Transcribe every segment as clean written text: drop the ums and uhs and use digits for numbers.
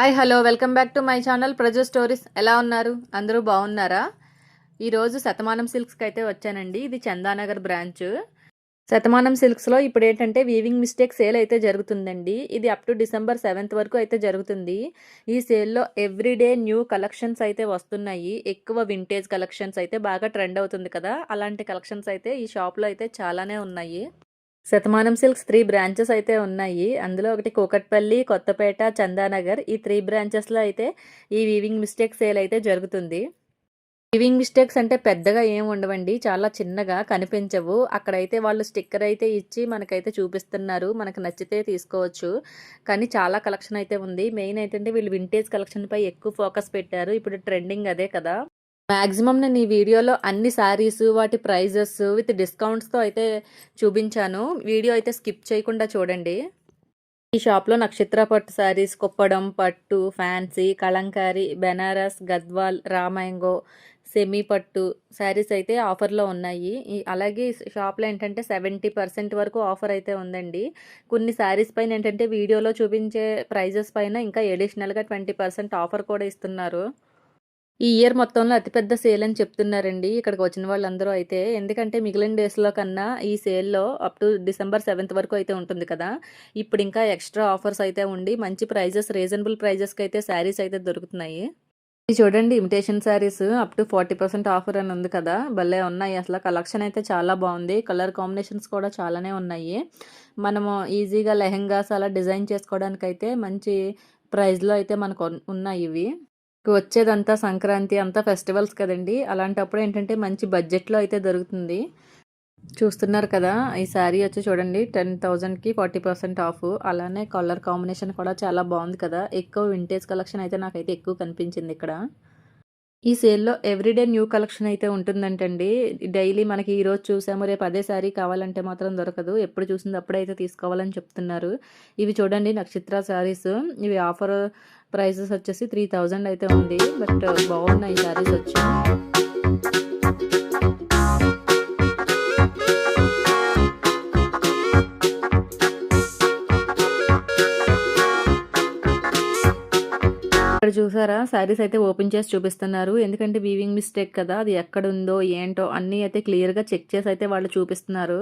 Hi hello welcome back to my channel Praju stories. ఎలా ఉన్నారు? అందరూ బాగున్నారా? ఈరోజు శతమానం సిల్క్స్కి అయితే వచ్చానండి. ఇది చందానగర్ బ్రాంచ్. శతమానం సిల్క్స్లో ఇప్పుడు ఏంటంటే వీవింగ్ మిస్టేక్ సేల్ అయితే జరుగుతుందండి. ఇది అప్ టు December 7th వరకు అయితే జరుగుతుంది. ఈ సేల్లో ఎవ్రీడే న్యూ కలెక్షన్స్ అయితే వస్తున్నాయి. ఎక్కువ వింటేజ్ కలెక్షన్స్ అయితే బాగా ట్రెండ్ అవుతుంది కదా, అలాంటి కలెక్షన్స్ అయితే ఈ షాప్లో అయితే చాలానే ఉన్నాయి. శతమానం సిల్క్స్ 3 బ్రాంచెస్ అయితే ఉన్నాయి. అందులో ఒకటి కూకట్పల్లి, కొత్తపేట, చందానగర్. ఈ 3 బ్రాంచెస్లో అయితే ఈ వీవింగ్ మిస్టేక్ సేల్ అయితే జరుగుతుంది. వీవింగ్ మిస్టేక్స్ అంటే పెద్దగా ఏం ఉండవండి, చాలా చిన్నగా కనిపించవు. అక్కడైతే వాళ్ళు స్టిక్కర్ అయితే ఇచ్చి మనకైతే చూపిస్తున్నారు, మనకు నచ్చితే తీసుకోవచ్చు. కానీ చాలా కలెక్షన్ అయితే ఉంది. మెయిన్ ఏంటంటే వీళ్ళు వింటేజ్ కలెక్షన్పై ఎక్కువ ఫోకస్ పెట్టారు. ఇప్పుడు ట్రెండింగ్ అదే కదా. మ్యాక్సిమం నేను ఈ వీడియోలో అన్ని శారీస్, వాటి ప్రైజెస్ విత్ డిస్కౌంట్స్తో అయితే చూపించాను. వీడియో అయితే స్కిప్ చేయకుండా చూడండి. ఈ షాప్లో నక్షత్ర పట్టు శారీస్, కుప్పడం పట్టు, ఫ్యాన్సీ, కలంకారీ, బెనారస్, గద్వాల్, రామాయంగో, సెమీ పట్టు శారీస్ అయితే ఆఫర్లో ఉన్నాయి. అలాగే షాప్లో ఏంటంటే 70% వరకు ఆఫర్ అయితే ఉందండి. కొన్ని శారీస్ పైన ఏంటంటే వీడియోలో చూపించే ప్రైజెస్ పైన ఇంకా ఎడిషనల్గా 20% ఆఫర్ కూడా ఇస్తున్నారు. ఈ ఇయర్ మొత్తంలో అతిపెద్ద సేల్ అని చెప్తున్నారండి ఇక్కడికి వచ్చిన వాళ్ళందరూ అయితే. ఎందుకంటే మిగిలిన డేస్లో కన్నా ఈ సేల్లో అప్ టు December 7th వరకు అయితే ఉంటుంది కదా, ఇప్పుడు ఇంకా ఎక్స్ట్రా ఆఫర్స్ అయితే ఉండి మంచి ప్రైజెస్, రీజనబుల్ ప్రైజెస్కి అయితే శారీస్ అయితే దొరుకుతున్నాయి. ఇది చూడండి, imitation saris up to 40% offer అని ఉంది కదా, భలే ఉన్నాయి. అసలు కలెక్షన్ అయితే చాలా బాగుంది. కలర్ కాంబినేషన్స్ కూడా చాలానే ఉన్నాయి. మనము ఈజీగా లెహెంగాస్ అలా డిజైన్ చేసుకోవడానికి అయితే మంచి ప్రైస్లో అయితే మనకు ఉన్నాయి ఇవి. వచ్చేదంతా సంక్రాంతి, అంతా ఫెస్టివల్స్ కదండి, అలాంటప్పుడు ఏంటంటే మంచి బడ్జెట్లో అయితే దొరుకుతుంది. చూస్తున్నారు కదా, ఈ శారీ వచ్చి చూడండి 10,000కి 40% ఆఫ్. అలానే కలర్ కాంబినేషన్ కూడా చాలా బాగుంది కదా. ఎక్కువ వింటేజ్ కలెక్షన్ అయితే నాకైతే ఎక్కువ కనిపించింది ఇక్కడ. ఈ సేల్లో ఎవ్రీడే న్యూ కలెక్షన్ అయితే ఉంటుందంటండి. డైలీ మనకి ఈరోజు చూసాము, రేపు అదే శారీ కావాలంటే మాత్రం దొరకదు. ఎప్పుడు చూసింది అప్పుడైతే తీసుకోవాలని చెప్తున్నారు. ఇవి చూడండి నక్షత్ర శారీస్. ఇవి ఆఫర్ ప్రైజెస్ వచ్చేసి 3,000 అయితే ఉంది. బట్ బాగున్నాయి శారీస్ వచ్చి. ఇక్కడ చూసారా, శారీస్ అయితే ఓపెన్ చేసి చూపిస్తున్నారు. ఎందుకంటే వీవింగ్ మిస్టేక్ కదా, అది ఎక్కడుందో ఏంటో అన్నీ అయితే క్లియర్గా చెక్ చేసి అయితే వాళ్ళు చూపిస్తున్నారు.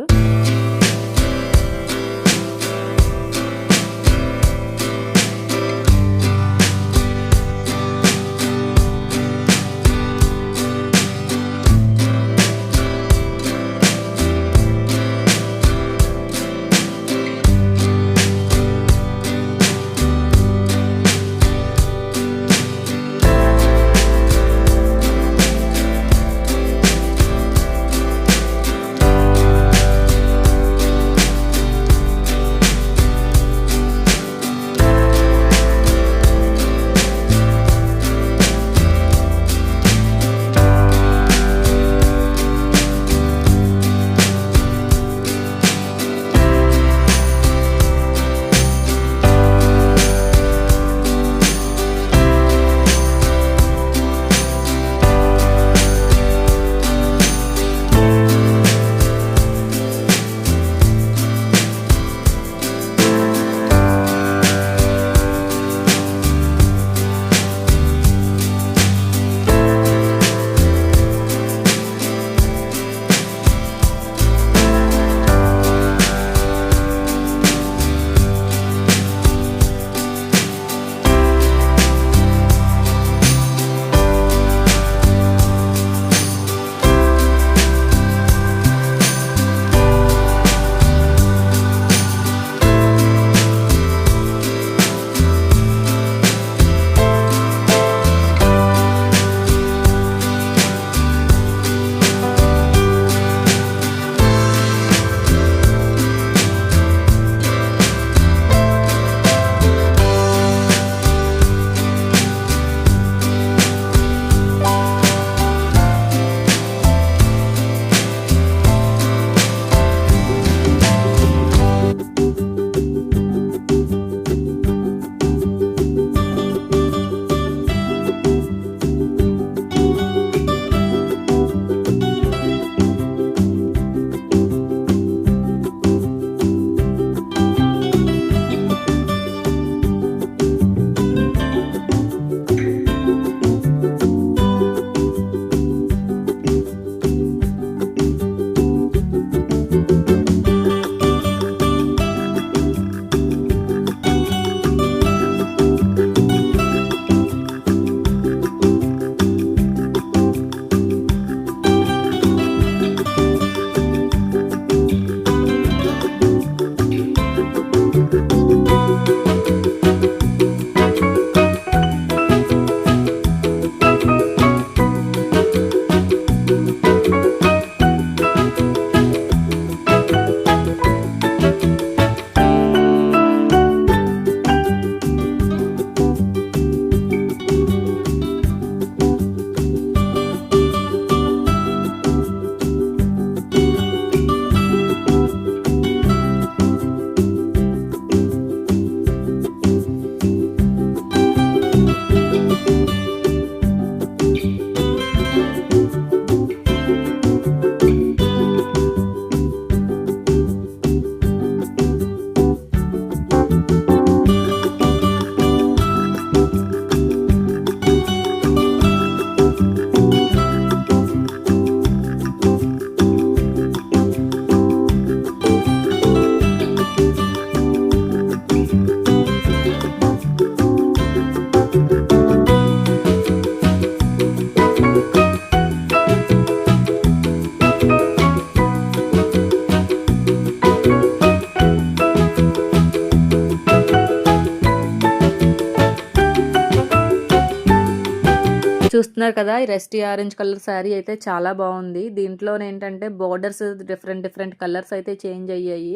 చూస్తున్నారు కదా! ఈ రస్టీ ఆరెంజ్ కలర్ శారీ అయితే చాలా బావుంది. దీంట్లోనేంటంటే బోర్డర్స్ డిఫరెంట్ డిఫరెంట్ కలర్స్ అయితే చేంజ్ అయ్యాయి.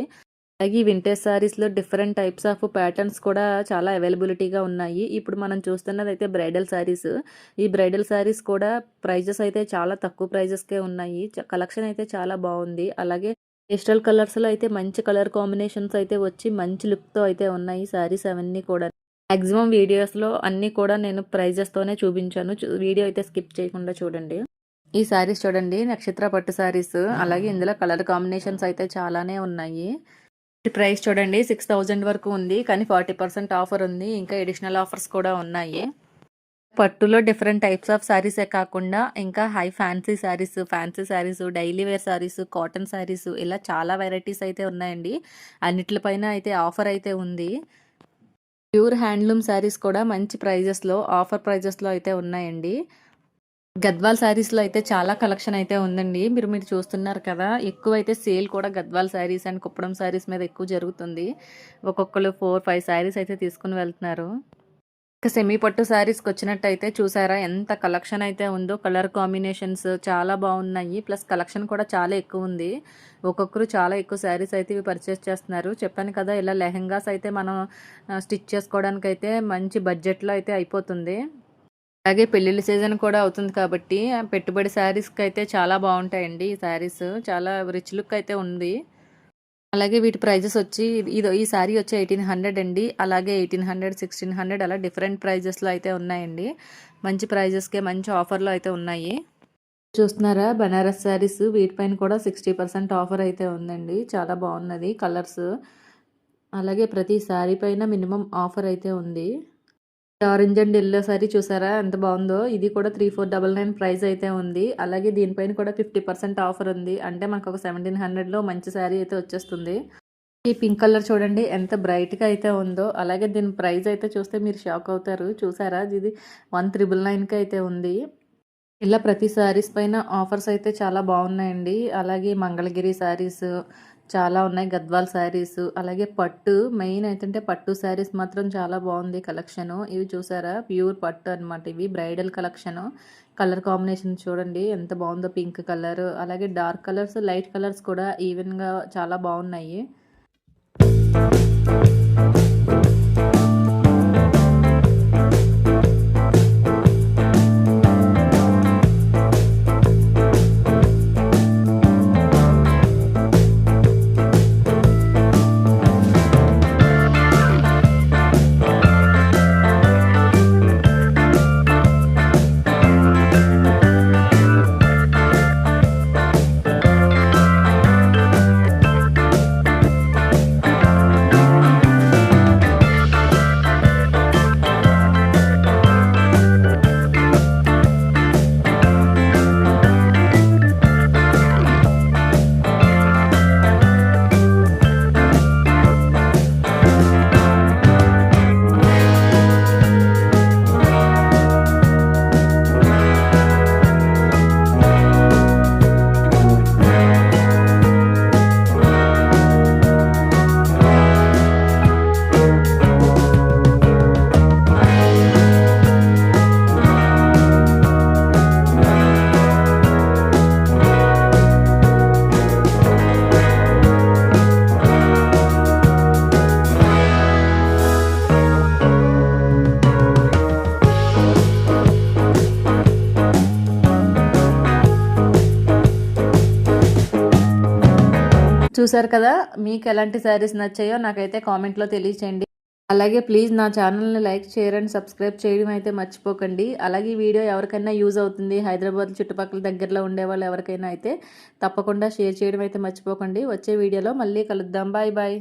అలాగే ఈ వింటేజ్ శారీస్‌లో డిఫరెంట్ టైప్స్ ఆఫ్ ప్యాటర్న్స్ కూడా చాలా అవైలబిలిటీగా ఉన్నాయి. ఇప్పుడు మనం చూస్తున్నదైతే బ్రైడల్ శారీస్. ఈ బ్రైడల్ శారీస్ కూడా ప్రైజెస్ అయితే చాలా తక్కువ ప్రైజెస్‌కే ఉన్నాయి. కలెక్షన్ అయితే చాలా బావుంది. అలాగే పేస్టల్ కలర్స్‌లో అయితే మంచి కలర్ కాంబినేషన్స్ అయితే వచ్చి మంచి లుక్‌తో అయితే ఉన్నాయి శారీస్ అవన్నీ కూడా. మాక్సిమం వీడియోస్‌లో అన్నీ కూడా నేను ప్రైజెస్‌తోనే చూపించాను. వీడియో అయితే స్కిప్ చేయకుండా చూడండి. ఈ శారీస్ చూడండి నక్షత్ర పట్టు శారీస్. అలాగే ఇందులో కలర్ కాంబినేషన్స్ అయితే చాలానే ఉన్నాయి. ప్రైస్ చూడండి 6000 వరకు ఉంది. కానీ 40% ఆఫర్ ఉంది. ఇంకా అడిషనల్ ఆఫర్స్ కూడా ఉన్నాయి. పట్టులో డిఫరెంట్ టైప్స్ ఆఫ్ శారీసే కాకుండా ఇంకా high fancy saris, daily wear saris, cotton saris ఇలా చాలా వెరైటీస్ అయితే ఉన్నాయండి. అన్నిట్లపైన అయితే ఆఫర్ అయితే ఉంది. ప్యూర్ హ్యాండ్లూమ్ శారీస్ కూడా మంచి ప్రైజెస్‌లో ఆఫర్ ప్రైజెస్‌లో అయితే ఉన్నాయండి. గద్వాల్ శారీస్‌లో అయితే చాలా కలెక్షన్ అయితే ఉందండి. మీరు చూస్తున్నారు కదా! ఎక్కువైతే సేల్ కూడా గద్వాల్ శారీస్ అండ్ కుప్పడం శారీస్ మీద ఎక్కువ జరుగుతుంది. ఒక్కొక్కళ్ళు 4, 5 శారీస్ అయితే తీసుకొని వెళ్తున్నారు. ఇక సెమీ పట్టు శారీస్‌కొచ్చినట్టయితే చూసారా ఎంత కలెక్షన్ అయితే ఉందో. కలర్ కాంబినేషన్స్ చాలా బాగున్నాయి. ప్లస్ కలెక్షన్ కూడా చాలా ఎక్కువుంది. ఒక్కొక్కరు చాలా ఎక్కువ శారీస్ అయితే ఇవి పర్చేస్ చేస్తున్నారు. చెప్పాను కదా! ఇలా లెహెంగాస్ అయితే మనం స్టిచ్ చేసుకోవడానికైతే మంచి బడ్జెట్‌లో అయితే అయిపోతుంది. అలాగే పెళ్ళిళ్ళ సీజన్ కూడా అవుతుంది కాబట్టి పెట్టుబడి శారీస్‌కి అయితే చాలా బాగుంటాయండి ఈ శారీస్. చాలా రిచ్ లుక్ అయితే ఉంది. అలాగే వీటి ప్రైజెస్ వచ్చి ఈ శారీ వచ్చి 1800 అండి. అలాగే 1800, 1600 అలా డిఫరెంట్ ప్రైజెస్‌లో అయితే ఉన్నాయండి. మంచి ప్రైజెస్‌కే మంచి ఆఫర్‌లో అయితే ఉన్నాయి. చూస్తున్నారా బనారస్ శారీస్ వీటిపైన కూడా 60% ఆఫర్ అయితే ఉందండి. చాలా బాగున్నది కలర్స్. అలాగే ప్రతి శారీ పైన మినిమం ఆఫర్ అయితే ఉంది. ఆరెంజ్ అండ్ యెల్లో సారీ చూసారా ఎంత బాగుందో. ఇది కూడా 3499 ప్రైస్ అయితే ఉంది. అలాగే దీనిపైన కూడా 50% ఆఫర్ ఉంది. అంటే మనకు ఒక 1700లో మంచి శారీ అయితే వచ్చేస్తుంది. ఈ పింక్ కలర్ చూడండి ఎంత బ్రైట్గా అయితే ఉందో. అలాగే దీని ప్రైస్ అయితే చూస్తే మీరు షాక్ అవుతారు. చూసారా ఇది 1999కి అయితే ఉంది. ఇలా ప్రతి శారీస్ పైన ఆఫర్స్ అయితే చాలా బాగున్నాయండి. అలాగే మంగళగిరి శారీస్ చాలా ఉన్నాయి. గద్వాల్ శారీస్ అలాగే పట్టు మెయిన్ అయితే పట్టు శారీస్ మాత్రం చాలా బాగుంది కలెక్షను. ఇవి చూసారా ప్యూర్ పట్టు అనమాట. ఇవి బ్రైడల్ కలెక్షను. కలర్ కాంబినేషన్ చూడండి ఎంత బాగుందో. పింక్ కలర్ అలాగే డార్క్ కలర్స్ లైట్ కలర్స్ కూడా ఈవెన్గా చాలా బాగున్నాయి. చూసారు కదా! మీకు ఎలాంటి శారీస్ నచ్చాయో నాకైతే కామెంట్లో తెలియచేయండి. అలాగే ప్లీజ్ నా ఛానల్ని లైక్, షేర్ అండ్ సబ్స్క్రైబ్ చేయడం అయితే మర్చిపోకండి. అలాగే ఈ వీడియో ఎవరికైనా యూజ్ అవుతుంది, హైదరాబాద్ చుట్టుపక్కల దగ్గరలో ఉండేవాళ్ళు ఎవరికైనా అయితే తప్పకుండా షేర్ చేయడం అయితే మర్చిపోకండి. వచ్చే వీడియోలో మళ్ళీ కలుద్దాం. Bye bye.